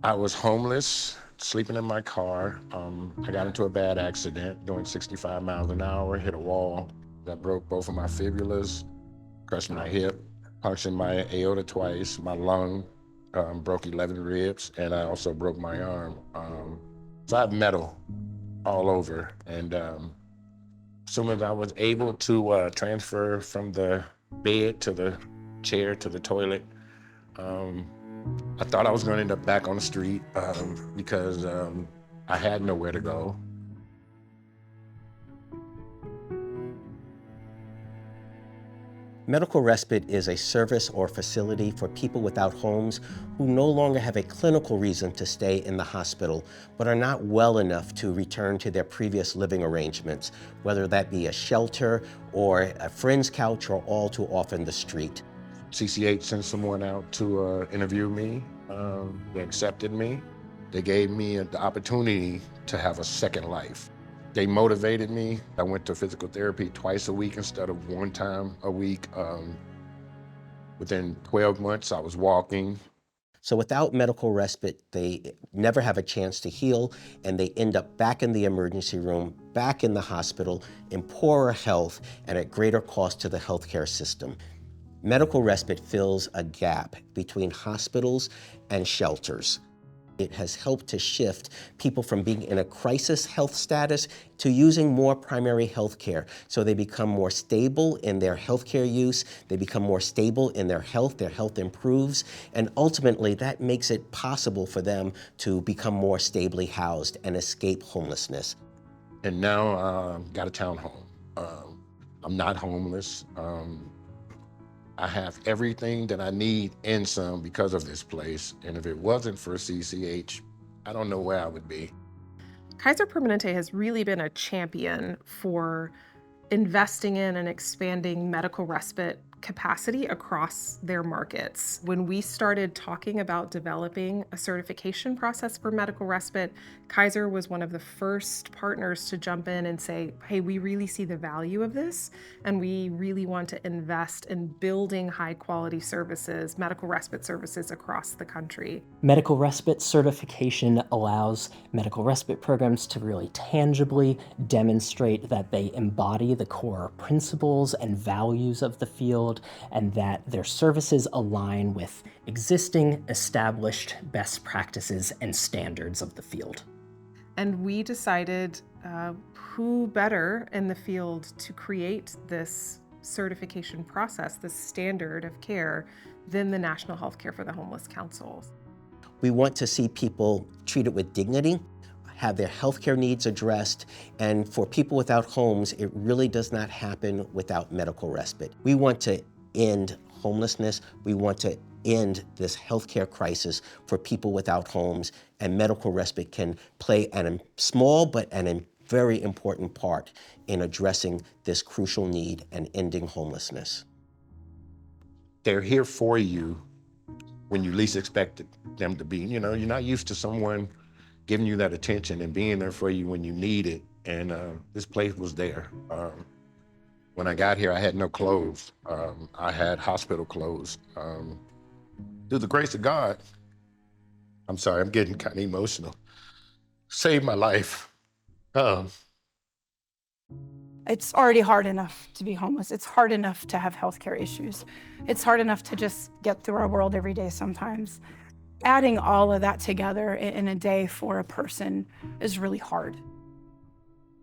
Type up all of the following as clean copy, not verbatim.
I was homeless, sleeping in my car. I got into a bad accident doing 65 miles an hour, hit a wall that broke both of my fibulas, crushed my hip, punctured my aorta twice, my lung, broke 11 ribs, and I also broke my arm. So I have metal all over. And as soon as I was able to transfer from the bed to the chair to the toilet, um, I thought I was going to end up back on the street because I had nowhere to go. Medical respite is a service or facility for people without homes who no longer have a clinical reason to stay in the hospital, but are not well enough to return to their previous living arrangements, whether that be a shelter or a friend's couch or all too often the street. CCH sent someone out to interview me. They accepted me. They gave me the opportunity to have a second life. They motivated me. I went to physical therapy twice a week instead of one time a week. Within 12 months, I was walking. So without medical respite, they never have a chance to heal, and they end up back in the emergency room, back in the hospital, in poorer health and at greater cost to the healthcare system. Medical respite fills a gap between hospitals and shelters. It has helped to shift people from being in a crisis health status to using more primary health care. So they become more stable in their healthcare use, they become more stable in their health improves, and ultimately that makes it possible for them to become more stably housed and escape homelessness. And now got a townhome. I'm not homeless. I have everything that I need and some because of this place. And if it wasn't for CCH, I don't know where I would be. Kaiser Permanente has really been a champion for investing in and expanding medical respite capacity across their markets. When we started talking about developing a certification process for medical respite, Kaiser was one of the first partners to jump in and say, hey, we really see the value of this, and we really want to invest in building high quality services, medical respite services across the country. Medical respite certification allows medical respite programs to really tangibly demonstrate that they embody the core principles and values of the field, and that their services align with existing established best practices and standards of the field. And we decided who better in the field to create this certification process, this standard of care, than the National Healthcare for the Homeless Council. We want to see people treated with dignity, have their healthcare needs addressed, and for people without homes, it really does not happen without medical respite. We want to end homelessness. We want to end this healthcare crisis for people without homes, and medical respite can play a small but a very important part in addressing this crucial need and ending homelessness. They're here for you when you least expect them to be. You know, you're not used to someone giving you that attention and being there for you when you need it. And this place was there. When I got here, I had no clothes. I had hospital clothes. Through the grace of God, I'm sorry, I'm getting kind of emotional, saved my life. It's already hard enough to be homeless. It's hard enough to have healthcare issues. It's hard enough to just get through our world every day sometimes. Adding all of that together in a day for a person is really hard.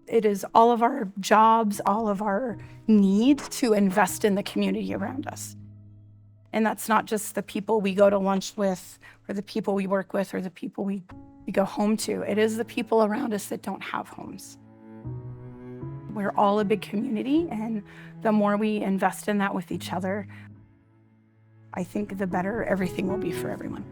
It is all of our jobs, all of our need to invest in the community around us. And that's not just the people we go to lunch with, or the people we work with, or the people we go home to. It is the people around us that don't have homes. We're all a big community, and the more we invest in that with each other, I think the better everything will be for everyone.